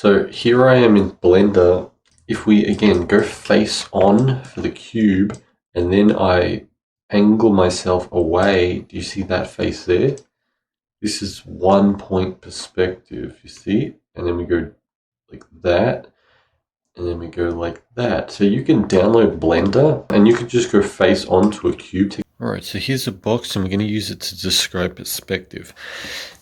So here I am in Blender. If we again go face on for the cube and then I angle myself away, do you see that face there? This is 1 point perspective, you see? And then we go like that, and then we go like that. So you can download Blender and you can just go face onto a cube. Alright, so here's a box and we're going to use it to describe perspective.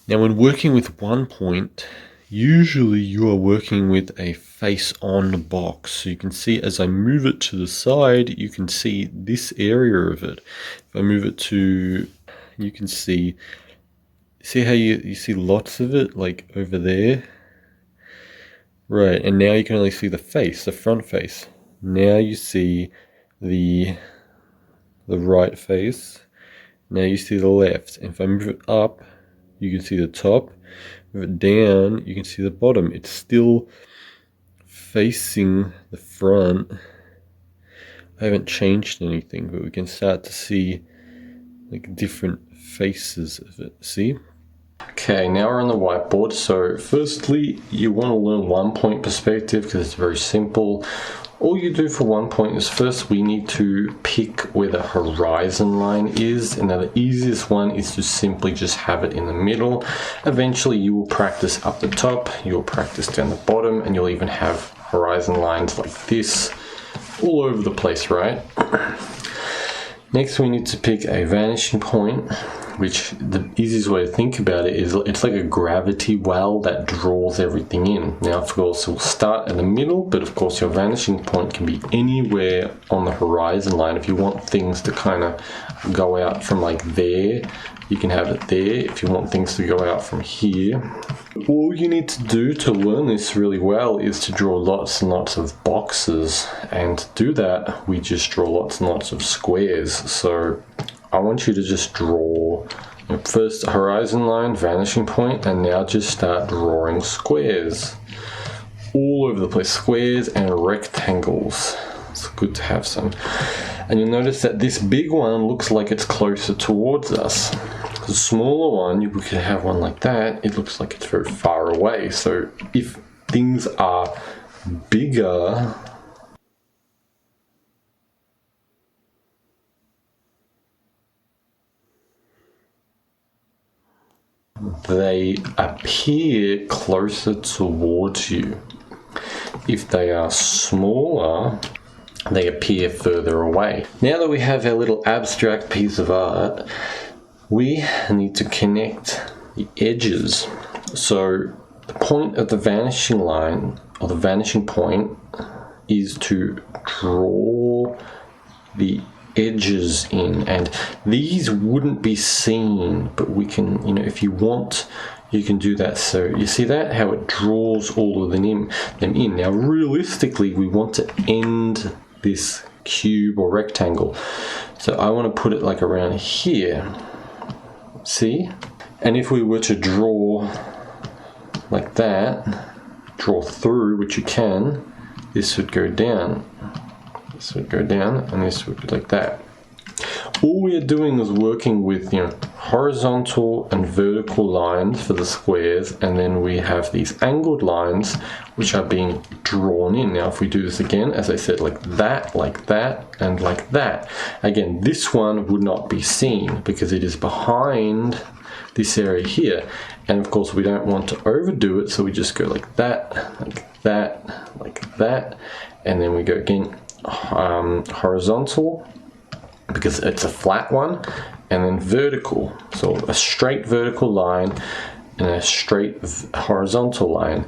Now when working with 1 point, usually you are working with a face-on box. So you can see as I move it to the side, you can see this area of it. If I move it to, you can see how you see lots of it, like over there? Right, and now you can only see the face, the front face. Now you see the right face. Now you see the left. And if I move it up, you can see the top. Move it down, you can see the bottom. It's still facing the front. I haven't changed anything, but we can start to see like different faces of it. See? Okay, now we're on the whiteboard. So firstly, you want to learn 1 point perspective because it's very simple. All you do for 1 point is first we need to pick where the horizon line is, and now the easiest one is to simply just have it in the middle. Eventually you will practice up the top, you'll practice down the bottom, and you'll even have horizon lines like this all over the place, right? Next we need to pick a vanishing point, which the easiest way to think about it is it's like a gravity well that draws everything in. Now of course we'll start in the middle, but of course your vanishing point can be anywhere on the horizon line. If you want things to kind of go out from like there, you can have it there. If you want things to go out from here. All you need to do to learn this really well is to draw lots and lots of boxes, and to do that we just draw lots and lots of squares. So I want you to just draw first a horizon line, vanishing point, and now just start drawing squares all over the place, squares and rectangles. It's good to have some. And you'll notice that this big one looks like it's closer towards us. The smaller one, you could have one like that, it looks like it's very far away. So if things are bigger, they appear closer towards you. If they are smaller, they appear further away. Now that we have our little abstract piece of art, we need to connect the edges. So the point of the vanishing line, or the vanishing point, is to draw the edges in, and these wouldn't be seen, but we can, if you want, you can do that. So you see that, how it draws all of them in. Now realistically we want to end this cube or rectangle, so I want to put it like around here. See? And if we were to draw like that, draw through, which you can, this would go down. This would go down, and this would be like that. All we are doing is working with horizontal and vertical lines for the squares, and then we have these angled lines which are being drawn in. Now if we do this again, as I said, like that, and like that. Again, this one would not be seen because it is behind this area here. And of course we don't want to overdo it, so we just go like that, like that, like that, and then we go again horizontal, because it's a flat one, and then vertical, so a straight vertical line and a straight horizontal line.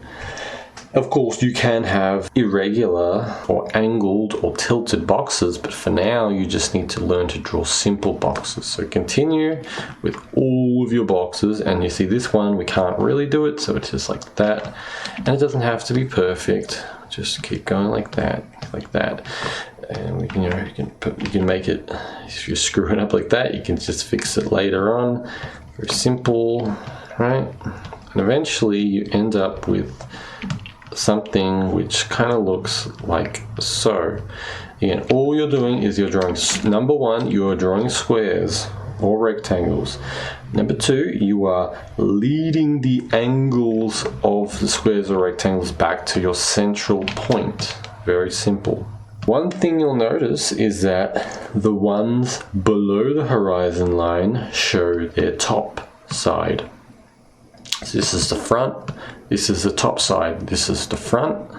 Of course you can have irregular or angled or tilted boxes, but for now you just need to learn to draw simple boxes. So continue with all of your boxes, and you see this one we can't really do it, so it's just like that, and it doesn't have to be perfect. Just keep going like that, and we can, you can make it. If you screw it up like that, you can just fix it later on. Very simple, right? And eventually you end up with something which kind of looks like so. Again, all you're doing is you're drawing, number one, you're drawing squares or rectangles. Number 2, you are leading the angles of the squares or rectangles back to your central point. Very simple. One thing you'll notice is that the ones below the horizon line show their top side. So this is the front, this is the top side, this is the front,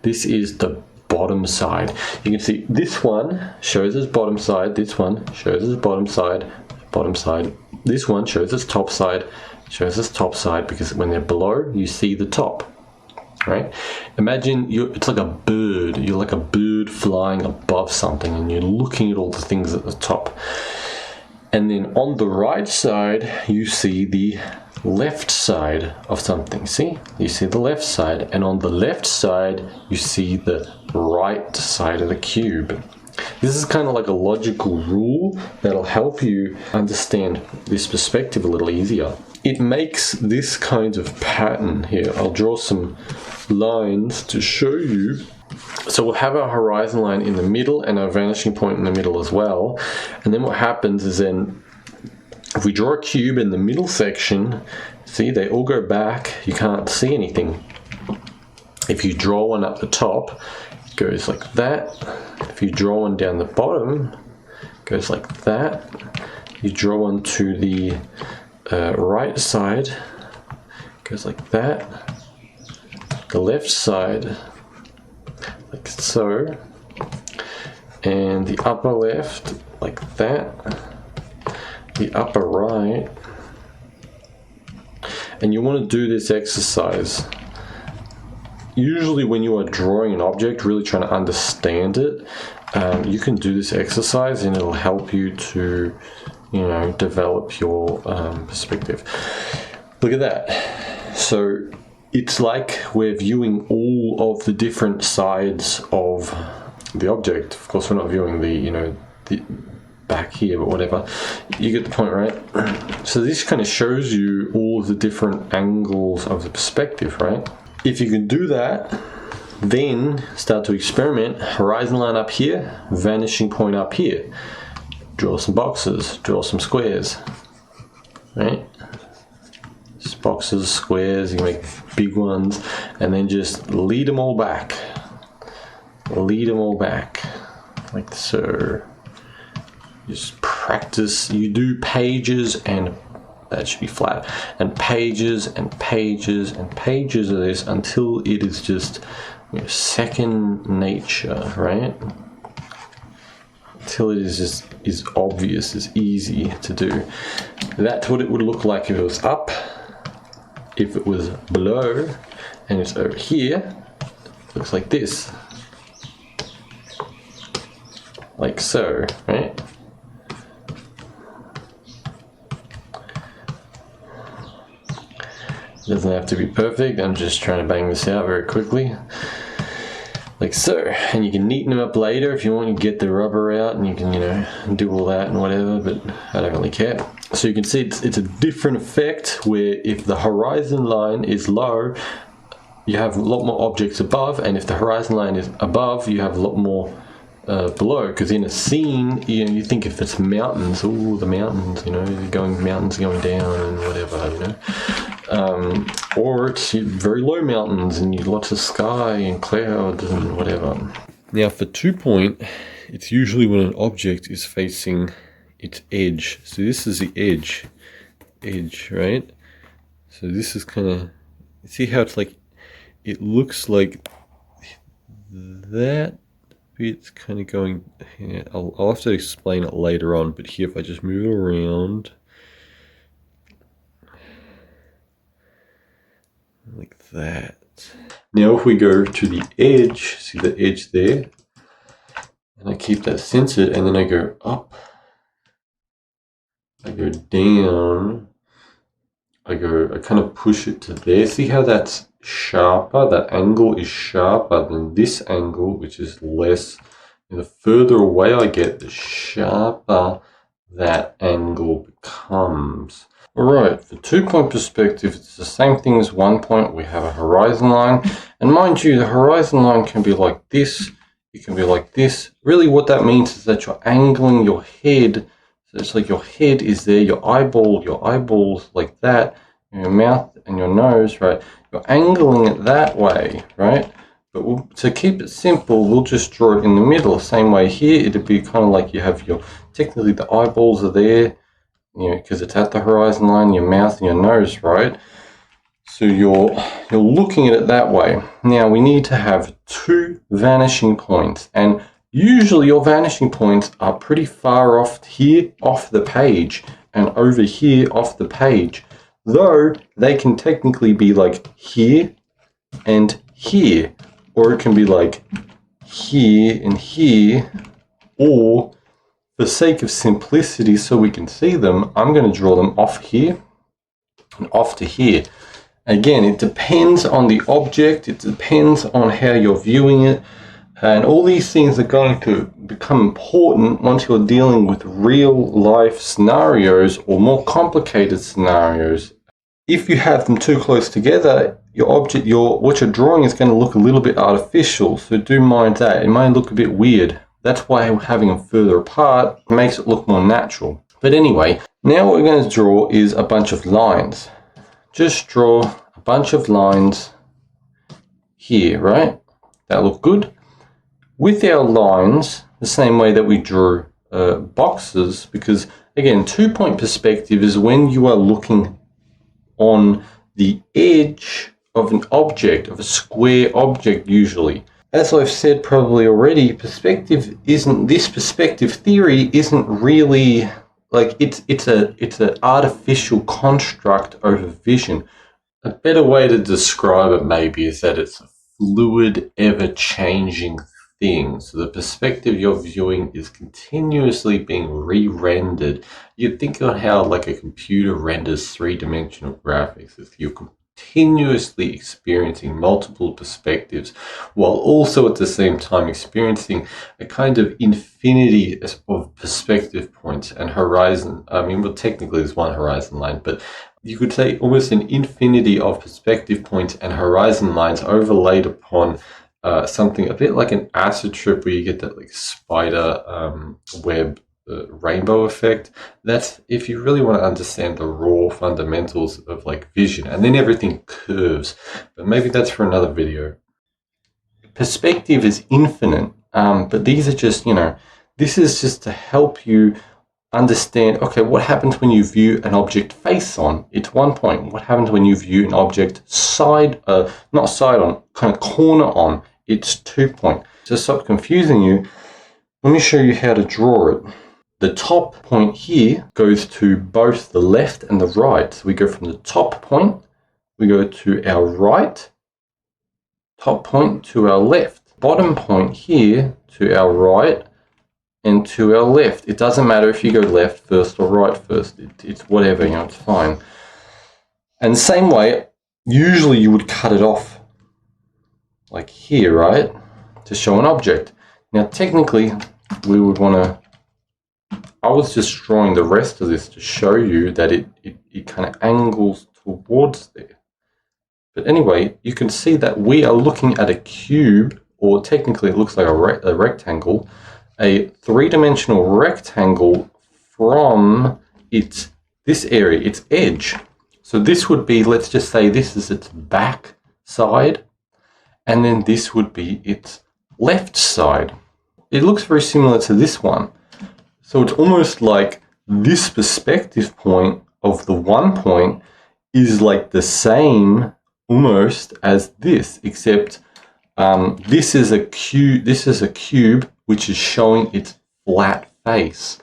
this is the bottom side. You can see this one shows its bottom side, this one shows its bottom side, this one shows its top side, because when they're below, you see the top, right? Imagine it's like a bird. You're like a bird flying above something and you're looking at all the things at the top. And then on the right side, you see the left side of something. See? You see the left side, and on the left side, you see the right side of the cube. This is kind of like a logical rule that'll help you understand this perspective a little easier. It makes this kind of pattern here. I'll draw some lines to show you. So we'll have our horizon line in the middle and our vanishing point in the middle as well. And then what happens is then if we draw a cube in the middle section, see, they all go back. You can't see anything. If you draw one up the top, it goes like that. If you draw one down the bottom, it goes like that. You draw one to the right side, it goes like that. The left side, like so. And the upper left, like that. The upper right. And you want to do this exercise usually when you are drawing an object, really trying to understand it. You can do this exercise and it'll help you to, develop your perspective. Look at that. So it's like we're viewing all of the different sides of the object. Of course, we're not viewing the back here, but whatever. You get the point, right? So this kind of shows you all of the different angles of the perspective, right? If you can do that, then start to experiment. Horizon line up here, vanishing point up here. Draw some boxes, draw some squares, right? Just boxes, squares, you can make big ones, and then just lead them all back. Lead them all back, like so. Just practice. You do pages, and that should be flat, and pages and pages and pages of this until it is just second nature, right? Until it is just is obvious, is easy to do. That's what it would look like if it was up. If it was below and it's over here, it looks like this, like so, right? Doesn't have to be perfect. I'm just trying to bang this out very quickly, like so. And you can neaten them up later if you want. You get the rubber out and you can do all that and whatever, but I don't really care. So you can see it's a different effect where if the horizon line is low, you have a lot more objects above, and if the horizon line is above, you have a lot more below. Because in a scene, you think if it's mountains, oh, the mountains, mountains going down and whatever, or it's very low mountains and lots of sky and clouds and whatever. Now for 2 point, it's usually when an object is facing its edge. So this is the edge, right? So this is kind of, see how it's like, it looks like that bit's kind of going, I'll have to explain it later on, but here if I just move it around, like that. Now if we go to the edge, see the edge there, and I keep that centered, and then I go up, I go down, I kind of push it to there. See how that's sharper? That angle is sharper than this angle, which is less. And the further away I get, the sharper that angle becomes. Alright, for 2 point perspective, it's the same thing as 1 point. We have a horizon line, and mind you, the horizon line can be like this, it can be like this. Really what that means is that you're angling your head so it's like your head is there, your eyeballs like that, your mouth and your nose, right? You're angling it that way, right? But to keep it simple, we'll just draw it in the middle. Same way here, it'd be kind of like you have your, technically the eyeballs are there, you know, because it's at the horizon line, your mouth and your nose, right? So you're looking at it that way. Now we need to have 2 vanishing points, and usually your vanishing points are pretty far off here, off the page, and over here, off the page. Though they can technically be like here and here, or it can be like here and here, or for the sake of simplicity so we can see them, I'm going to draw them off here and off to here. Again, it depends on the object, it depends on how you're viewing it, and all these things are going to become important once you're dealing with real life scenarios or more complicated scenarios. If you have them too close together, your object, what you're drawing is going to look a little bit artificial, so do mind that. It might look a bit weird. That's why having them further apart makes it look more natural. But anyway, now what we're going to draw is a bunch of lines. Just draw a bunch of lines here, right? That look good. With our lines, the same way that we drew boxes, because again, 2-point perspective is when you are looking on the edge of an object, of a square object usually. As I've said probably already, this perspective theory isn't really like it's an artificial construct over vision. A better way to describe it maybe is that it's a fluid, ever-changing thing. So the perspective you're viewing is continuously being re-rendered. You think of how like a computer renders 3-dimensional graphics. You're continuously experiencing multiple perspectives while also at the same time experiencing a kind of infinity of perspective points and horizon. I mean, well, technically there's one horizon line, but you could say almost an infinity of perspective points and horizon lines overlaid upon something a bit like an acid trip where you get that like spider web rainbow effect. That's if you really want to understand the raw fundamentals of like vision, and then everything curves. But maybe that's for another video. Perspective is infinite, but these are just, you know, this is just to help you understand, okay, what happens when you view an object face on? It's 1 point. What happens when you view an object not side on, kind of corner on? It's 2 point. To stop confusing you, let me show you how to draw it. The top point here goes to both the left and the right. So we go from the top point, we go to our right, top point to our left, bottom point here to our right, and to our left. It doesn't matter if you go left first or right first. It's whatever, you know, it's fine. And the same way, usually you would cut it off like here, right, to show an object. Now, technically, we would want to, I was just drawing the rest of this to show you that it kind of angles towards there. But anyway, you can see that we are looking at a cube, or technically it looks like a rectangle, a 3-dimensional rectangle from this area, its edge. So this would be, let's just say this is its back side, and then this would be its left side. It looks very similar to this one. So it's almost like this perspective point of the 1 point is like the same almost as this, except this is a cube which is showing its flat face.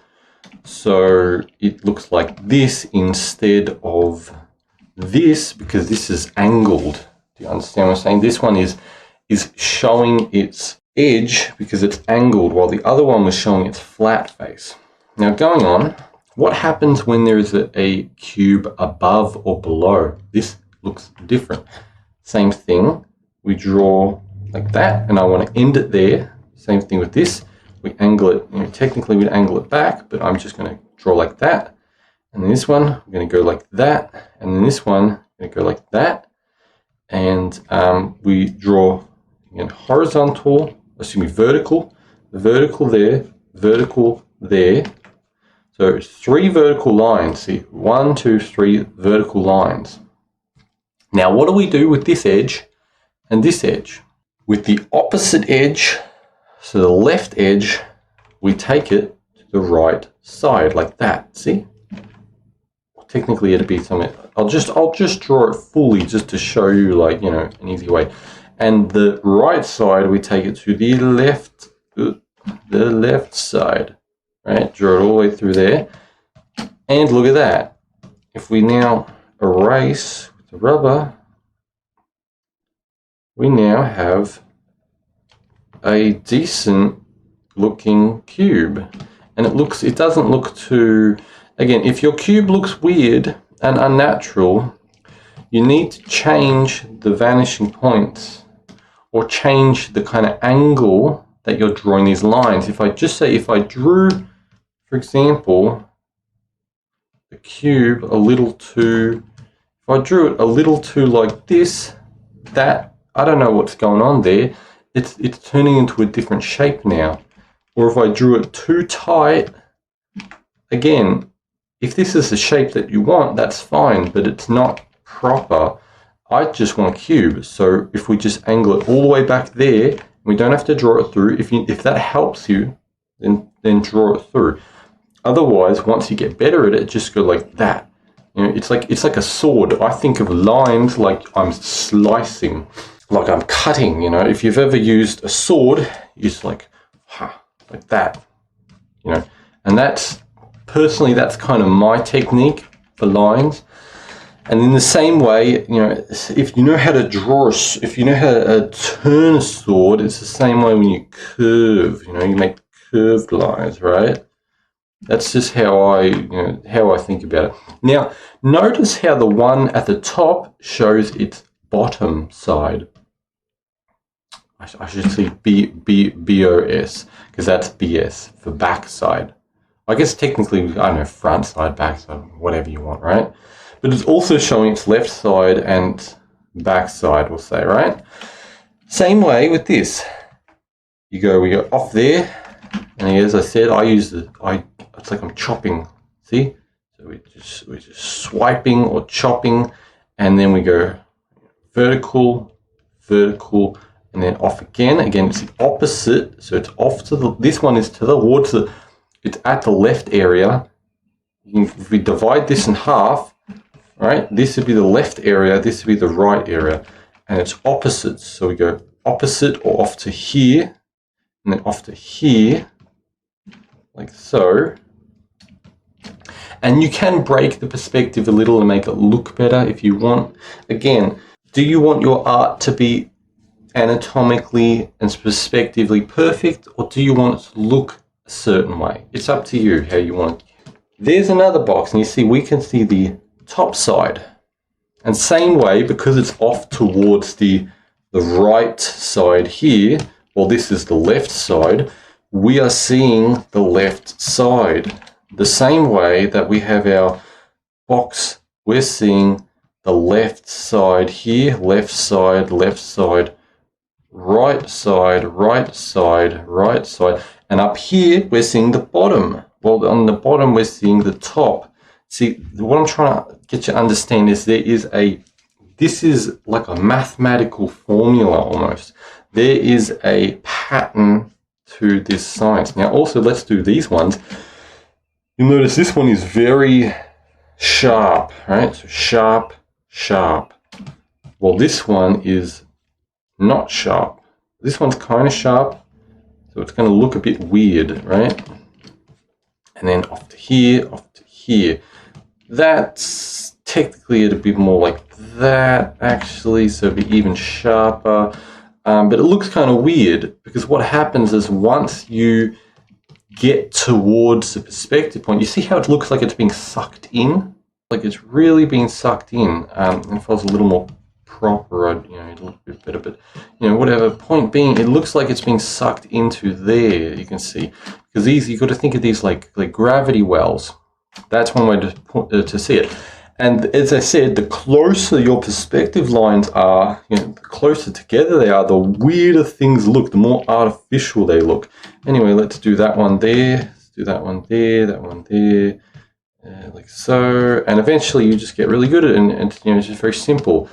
So it looks like this instead of this, because this is angled. Do you understand what I'm saying? This one is showing its edge because it's angled, while the other one was showing its flat face. Now going on, what happens when there is a cube above or below? This looks different. Same thing, we draw like that, and I want to end it there. Same thing with this, we angle it, you know, technically we'd angle it back, but I'm just going to draw like that. And then this one, we're going to go like that, and then this one, we're going to go like that. And we draw again horizontal, vertical there, vertical there. So 3 vertical lines. See, 1, 2, 3 vertical lines. Now, what do we do with this edge and this edge? With the opposite edge, so the left edge, we take it to the right side like that. See? Technically, it'd be something. I'll just draw it fully just to show you, like, you know, an easy way. And the right side, we take it to the left side. Right? Draw it all the way through there. And look at that. If we now erase the rubber, we now have a decent looking cube. And it doesn't look too, again, if your cube looks weird and unnatural, you need to change the vanishing points or change the kind of angle that you're drawing these lines. If I drew, for example, the cube a little too, if I drew it a little too like this, that, I don't know what's going on there. It's turning into a different shape now. Or if I drew it too tight, again, if this is the shape that you want, that's fine, but it's not proper. I just want a cube. So if we just angle it all the way back there, we don't have to draw it through. If that helps you, then draw it through. Otherwise, once you get better at it, just go like that. You know, it's like a sword. I think of lines like I'm slicing, like I'm cutting. You know, if you've ever used a sword, it's like that. You know, and that's kind of my technique for lines. And in the same way, you know, if you know how to draw, if you know how to turn a sword, it's the same way when you curve. You know, you make curved lines, right? That's just how I think about it. Now, notice how the one at the top shows its bottom side. I should say BOS, because that's BS for back side. I guess technically, I don't know, front side, back side, whatever you want, right? But it's also showing its left side and back side, we'll say, right? Same way with this. We go off there, and as I said, it's like I'm chopping, see? So we're just swiping or chopping, and then we go vertical, vertical, and then off again. Again, it's the opposite, so it's off to this one is towards it's at the left area. If we divide this in half, right, this would be the left area, this would be the right area, and it's opposites. So we go opposite or off to here, and then off to here, like so. And you can break the perspective a little and make it look better if you want. Again, do you want your art to be anatomically and perspectively perfect, or do you want it to look a certain way? It's up to you how you want it. There's another box, and you see we can see the top side. And same way, because it's off towards the right side here, well, this is the left side, we are seeing the left side. The same way that we have our box, we're seeing the left side here, left side, right side, right side, right side. And up here, we're seeing the bottom. Well, on the bottom, we're seeing the top. See, what I'm trying to get you to understand is this is like a mathematical formula almost. There is a pattern to this science. Now, also, let's do these ones. You'll notice this one is very sharp, right? So sharp, sharp. Well, this one is not sharp. This one's kind of sharp, so it's going to look a bit weird, right? And then off to here, off to here. That's technically a bit more like that, actually, so it'd be even sharper. But it looks kind of weird, because what happens is once you get towards the perspective point, you see how it looks like it's being sucked in? Like it's really being sucked in. And if I was a little more proper, I'd, you know, a little bit better, but, you know, whatever. Point being, it looks like it's being sucked into there, you can see. Because these, you've got to think of these like gravity wells. That's one way to see it. And as I said, the closer your perspective lines are, you know, the closer together they are, the weirder things look, the more artificial they look. Anyway, let's do that one there. Let's do that one there, like so, and eventually you just get really good at it, and it's just very simple.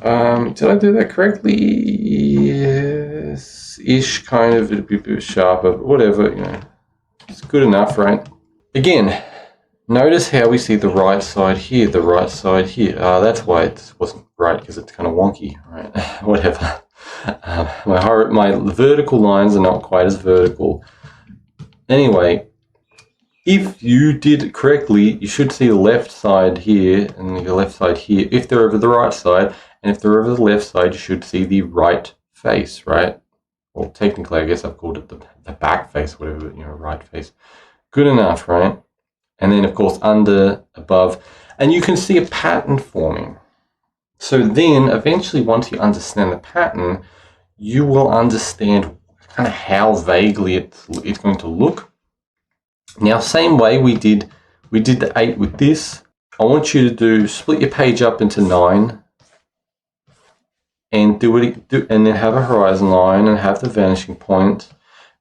Did I do that correctly? Yes, ish, kind of. It'd be a bit sharper, but whatever, it's good enough, right? Again, notice how we see the right side here, the right side here. That's why it wasn't right, because it's kind of wonky, right? Whatever. My vertical lines are not quite as vertical. Anyway, if you did it correctly, you should see the left side here and the left side here. If they're over the right side, and if they're over the left side, you should see the right face, right? Well, technically, I guess I've called it the back face, whatever, right face. Good enough, right? And then, of course, under, above, and you can see a pattern forming. So then, eventually, once you understand the pattern, you will understand kind of how vaguely it's going to look. Now, same way we did the 8 with this. I want you to split your page up into 9 and and then have a horizon line and have the vanishing point,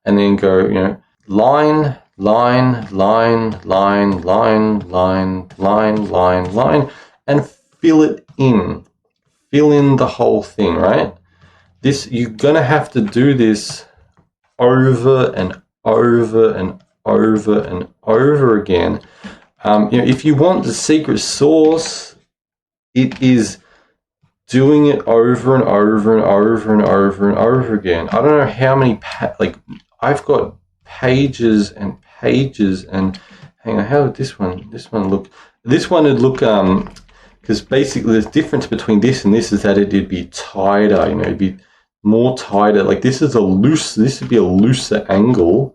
and then go, line, line, line, line, line, line, line, line, line, and fill it in. Fill in the whole thing, right? You're gonna have to do this over and over and over and over again. If you want the secret sauce, it is doing it over and over and over and over and over again. I don't know how many I've got pages and pages, and hang on, how would this one look? This one would look because basically the difference between this and this is that it'd be tighter, it'd be more tighter. Like this would be a looser angle,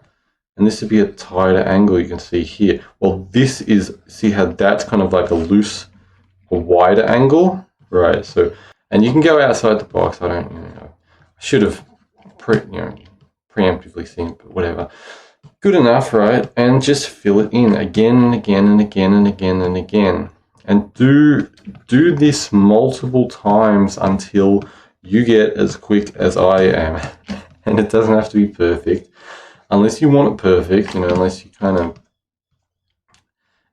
and this would be a tighter angle, you can see here. Well, see how that's kind of like a wider angle, right? So, and you can go outside the box. I should have preemptively seen it, but whatever. Good enough, right? And just fill it in again and again and again and again and again. And do this multiple times until you get as quick as I am. And it doesn't have to be perfect. Unless you want it perfect, unless you kind of,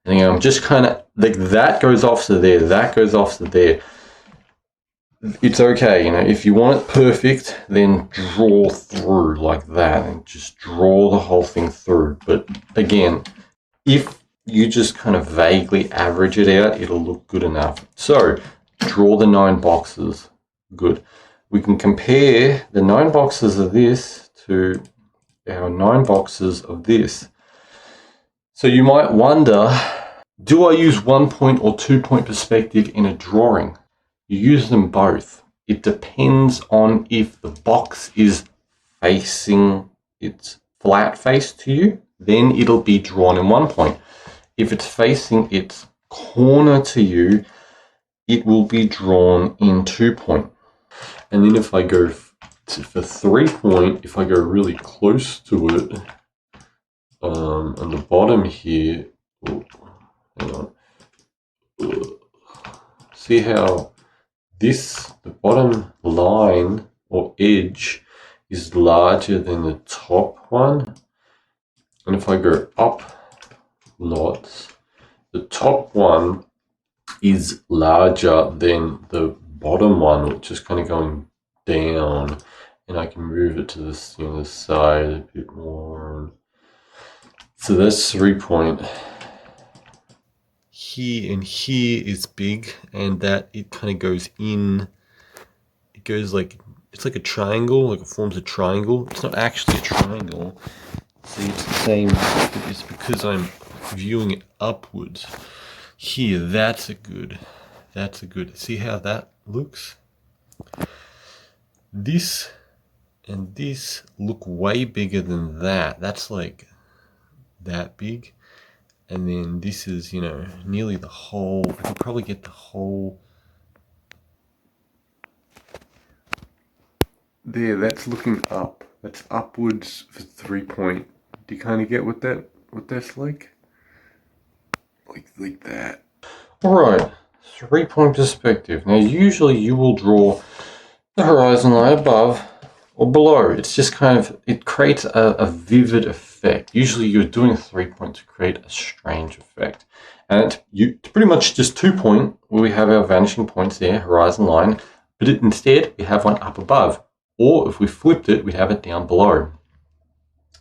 I'm just kind of, like that goes off to there, that goes off to there. It's okay, if you want it perfect, then draw through like that and just draw the whole thing through. But again, if you just kind of vaguely average it out, it'll look good enough. So draw the 9 boxes. Good. We can compare the 9 boxes of this to our 9 boxes of this. So you might wonder, do I use 1 point or 2 point perspective in a drawing? You use them both. It depends on if the box is facing its flat face to you, then it'll be drawn in 1 point. If it's facing its corner to you, it will be drawn in 2 point. And then if I go for 3 point, if I go really close to it, on the bottom here, hang on, see how the bottom line or edge is larger than the top one? And if I go up lots, the top one is larger than the bottom one, which is kind of going down, and I can move it to this, the side a bit more. So that's 3 point. Here and here is big, and that it kind of goes in. It goes like, it's like a triangle, like it forms a triangle. It's not actually a triangle. See, it's the same. It's because I'm viewing it upwards. Here, that's a good. See how that looks? This and this look way bigger than that. That's like that big. And then this is, nearly the whole. I could probably get the whole. There, that's looking up. That's upwards for 3 point. Do you kind of get what that's like? Like that. Alright, 3 point perspective. Now usually you will draw the horizon line above or below. It's just kind of, it creates a vivid effect effect. Usually you're doing a 3-point to create a strange effect. And it's pretty much just 2-point where we have our vanishing points there, horizon line, but instead we have one up above. Or if we flipped it, we'd have it down below.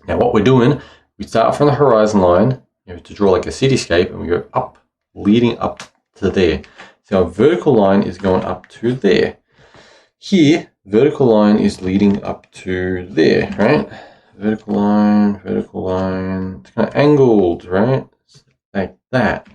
Now what we're doing, we start from the horizon line, to draw like a cityscape, and we go up, leading up to there. So our vertical line is going up to there. Here, vertical line is leading up to there, right? Vertical line, it's kind of angled, right? Like that.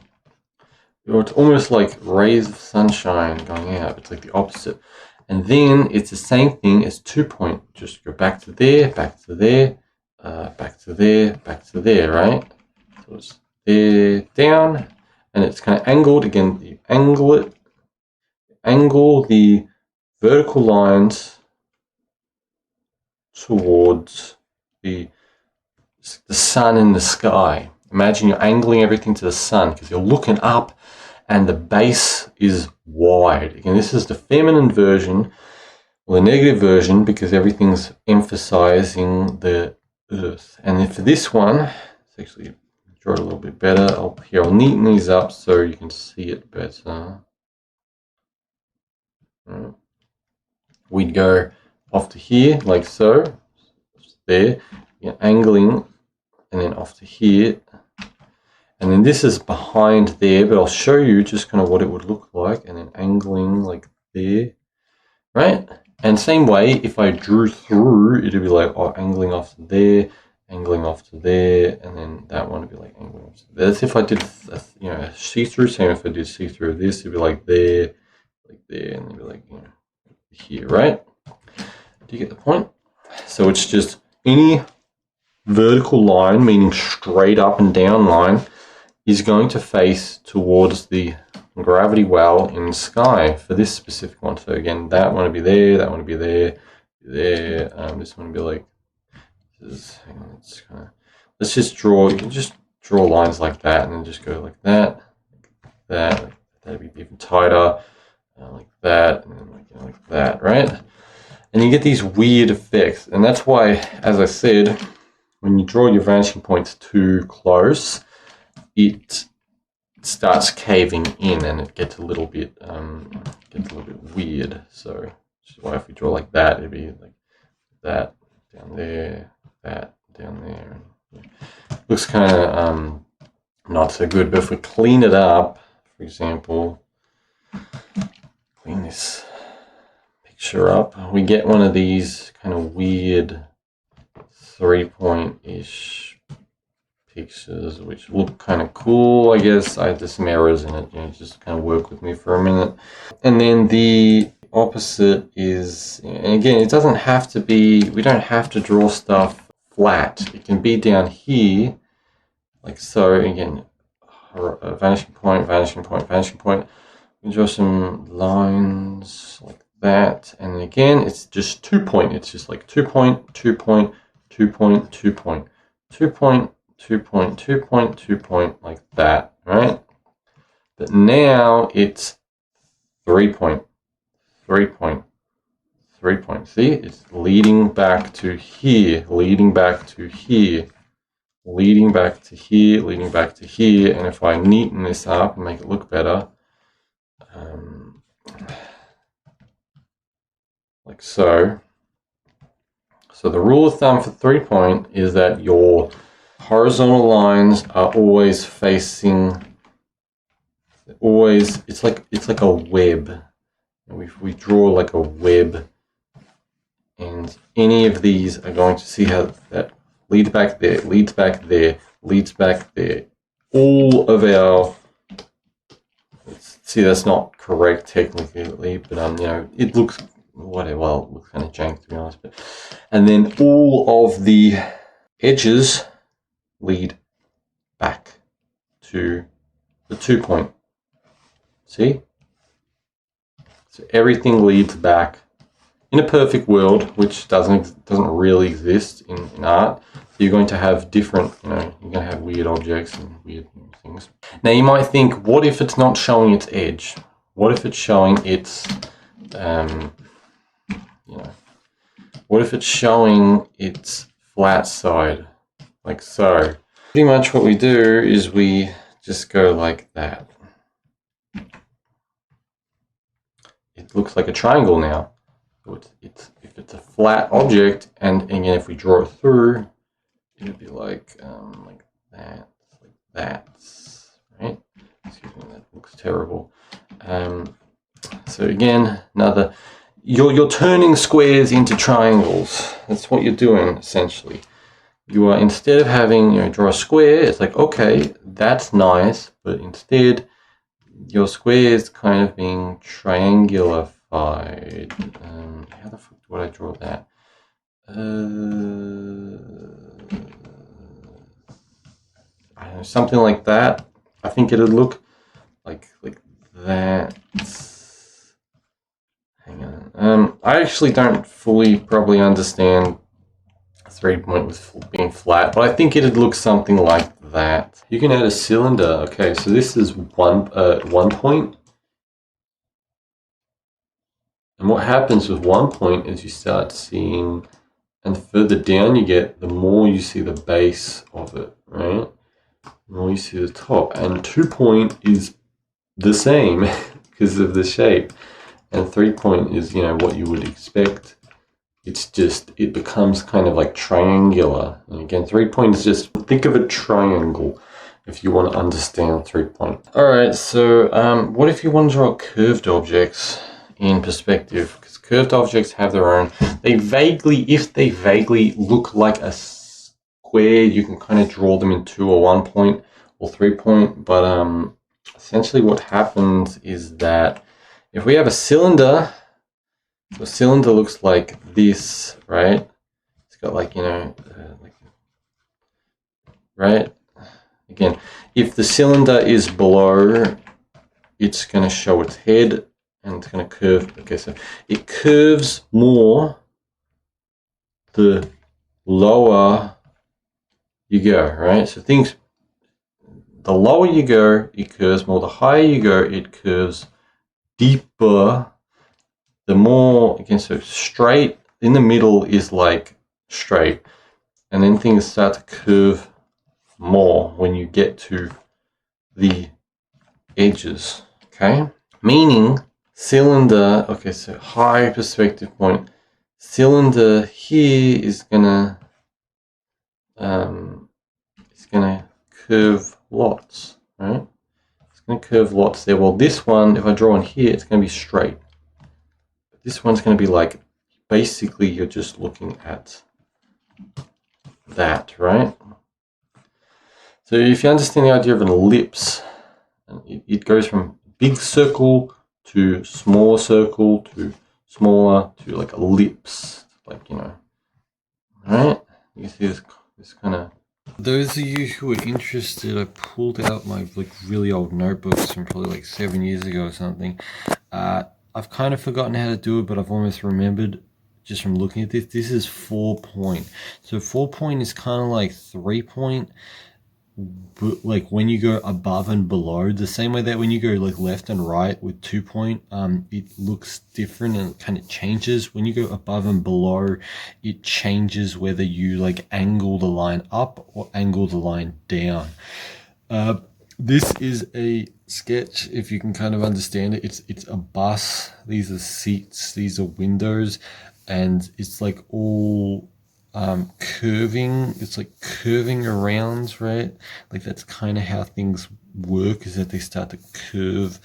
Or it's almost like rays of sunshine going out. It's like the opposite. And then it's the same thing as 2-point. Just go back to there, back to there, back to there, back to there, right? So it's there, down, and it's kind of angled. Again, you angle it, angle the vertical lines towards the sun in the sky. Imagine you're angling everything to the sun because you're looking up and the base is wide. Again, this is the feminine version, or the negative version, because everything's emphasizing the earth. And then for this one, let's actually draw it a little bit better. I'll neaten these up so you can see it better. We'd go off to here, like so. There, you're angling, and then off to here. And then this is behind there, but I'll show you just kind of what it would look like, and then angling like there, right? And same way, if I drew through, it'd be like, oh, angling off to there, angling off to there, and then that one would be like angling off to there. That's if I did, a see-through. Same if I did see-through of this, it'd be like there, and it'd be like, here, right? Do you get the point? So it's just any vertical line, meaning straight up and down line, is going to face towards the gravity well in the sky for this specific one. So again, that one would be there, that one would be there, there. This one would be like, hang on, let's just draw. You can just draw lines like that, and then just go like that, that. That'd be even tighter, like that, and then like that, right? And you get these weird effects, and that's why, as I said, when you draw your vanishing points too close, it starts caving in, and it gets a little bit weird. So, which is why if we draw like that, it'd be like that down there, that down there. And looks kind of not so good. But if we clean it up, for example, clean this picture up, we get one of these kind of weird 3-point-ish pictures, which look kind of cool, I guess. I had some errors in it, just kind of work with me for a minute. And then the opposite is, and again, it doesn't have to be, we don't have to draw stuff flat. It can be down here, like so. Again, vanishing point, vanishing point, vanishing point. We draw some lines like that, and again, it's just 2-point. It's just like 2-point, 2-point, 2-point, 2-point, 2-point, 2-point, 2-point, 2-point, like that, right? But now it's 3-point, 3-point, 3-point. See, it's leading back to here, leading back to here, leading back to here, leading back to here. And if I neaten this up and make it look better, like so. So the rule of thumb for 3-point is that your horizontal lines are always facing, it's like a web. We draw like a web, and any of these are going to see how that leads back there, leads back there, leads back there. All of our, see, that's not correct technically, but it looks whatever. Well, it looks kind of jank, to be honest. But and then all of the edges lead back to the 2-point. See? So everything leads back. In a perfect world, which doesn't really exist in art, you're going to have different, you're going to have weird objects and weird things. Now you might think, what if it's not showing its edge? What if it's showing its, what if it's showing its flat side? like so. Pretty much what we do is we just go like that. It looks like a triangle now. So if it's a flat object, and again, if we draw it through, it would be like that, right? Excuse me, that looks terrible. So again, another, you're turning squares into triangles. That's what you're doing essentially. You are, instead of having, draw a square, it's like, okay, that's nice, but instead your square is kind of being triangularified. How the fuck would I draw that? I don't know, something like that. I think it'd look like that. Hang on. I actually don't fully probably understand 3-point with being flat, but I think it'd look something like that. You can add a cylinder. Okay, so this is 1 point. And what happens with 1 point is you start seeing, and the further down you get, the more you see the base of it, right? The more you see the top. And 2 point is the same because of the shape. And 3 point is, what you would expect. It's just, it becomes kind of like triangular. And again, 3 point is just, think of a triangle if you want to understand 3 point. All right, so what if you want to draw curved objects in perspective? Because curved objects have their own, if they vaguely look like a square, you can kind of draw them in 2 or 1 point or 3 point. But essentially what happens is that if we have a cylinder, so a cylinder looks like this, right? It's got like, right? Again, if the cylinder is below, it's going to show its head and it's going to curve. Okay, so it curves more the lower you go, right? So things, the lower you go, it curves more. The higher you go, it curves deeper. The more, again, so straight in the middle is like straight, and then things start to curve more when you get to the edges, okay? Meaning cylinder, okay, so high perspective point, cylinder here is gonna curve lots, right? It's gonna curve lots there. Well, this one, if I draw on here, it's gonna be straight. This one's going to be like, basically you're just looking at that, right? So if you understand the idea of an ellipse, it goes from big circle to smaller circle to smaller to like ellipse, like, right? You see this kind of. Those of you who are interested, I pulled out my really old notebooks from probably like 7 years ago or something. I've kind of forgotten how to do it, but I've almost remembered just from looking at this. This is 4 point. So 4 point is kind of like 3 point, but like when you go above and below, the same way that when you go like left and right with 2 point, it looks different and it kind of changes. When you go above and below, it changes whether you like angle the line up or angle the line down. This is a sketch, if you can kind of understand it. It's a bus. These are seats. These are windows, and it's like all curving. It's like curving around, right? Like that's kind of how things work, is that they start to curve.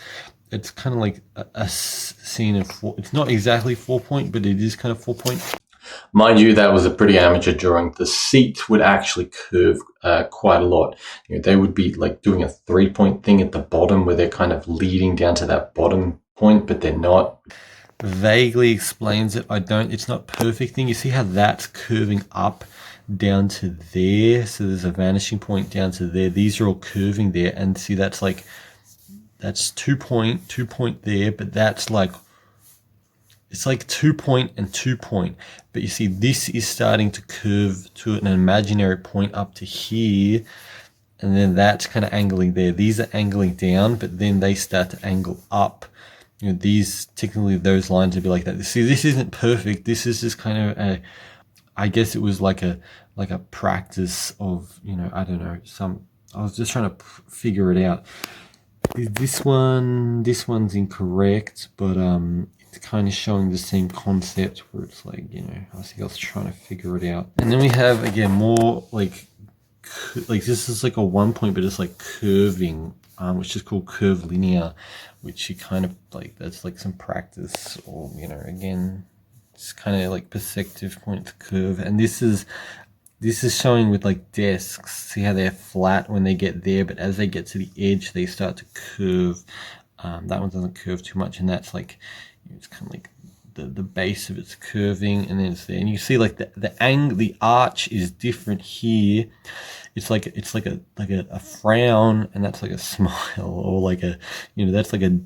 It's kind of like a scene of it's not exactly 4 point, but it is kind of 4 point. Mind you, that was a pretty amateur drawing. The seat would actually curve quite a lot. They would be like doing a 3 point thing at the bottom where they're kind of leading down to that bottom point, but they're not. Vaguely explains it. It's not perfect thing. You see how that's curving up down to there? So there's a vanishing point down to there. These are all curving there. And see, that's 2 point there, but that's like, it's like 2 point and 2 point, but you see this is starting to curve to an imaginary point up to here, and then that's kind of angling there. These are angling down, but then they start to angle up. These, technically those lines would be like that. See, this isn't perfect. This is just kind of I guess it was like a practice of, you know, I don't know, I was just trying to figure it out. This one's incorrect, but it's kind of showing the same concept where it's like, you know, I think I was trying to figure it out. And then we have again more like this is like a 1 point, but it's like curving, which is called curvilinear, which you kind of like, that's like some practice, or, you know, again, it's kind of like perspective point to curve. And this is showing with like desks. See how they're flat when they get there, but as they get to the edge, they start to curve. That one doesn't curve too much, and that's like, it's kind of like the base of it's curving, and then it's there. And you see like the arch is different here. It's like a frown, and that's like a smile, or like a, you know, that's like a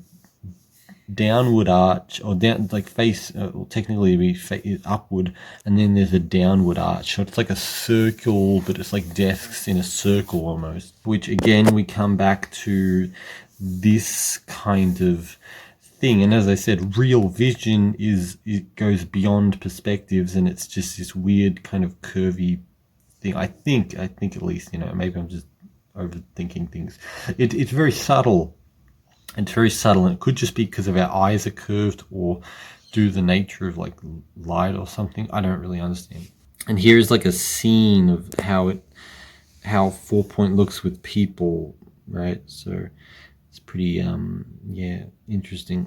downward arch, or down, like face, technically be upward, and then there's a downward arch. So it's like a circle, but it's like desks in a circle almost, which again, we come back to this kind of thing. And as I said, real vision it goes beyond perspectives, and it's just this weird kind of curvy thing. I think at least, you know, maybe I'm just overthinking things. It's very subtle. It's very subtle, and it could just be because of our eyes are curved, or due to the nature of like light or something. I don't really understand. And here's like a scene of how 4 point looks with people, right? So it's pretty yeah, interesting.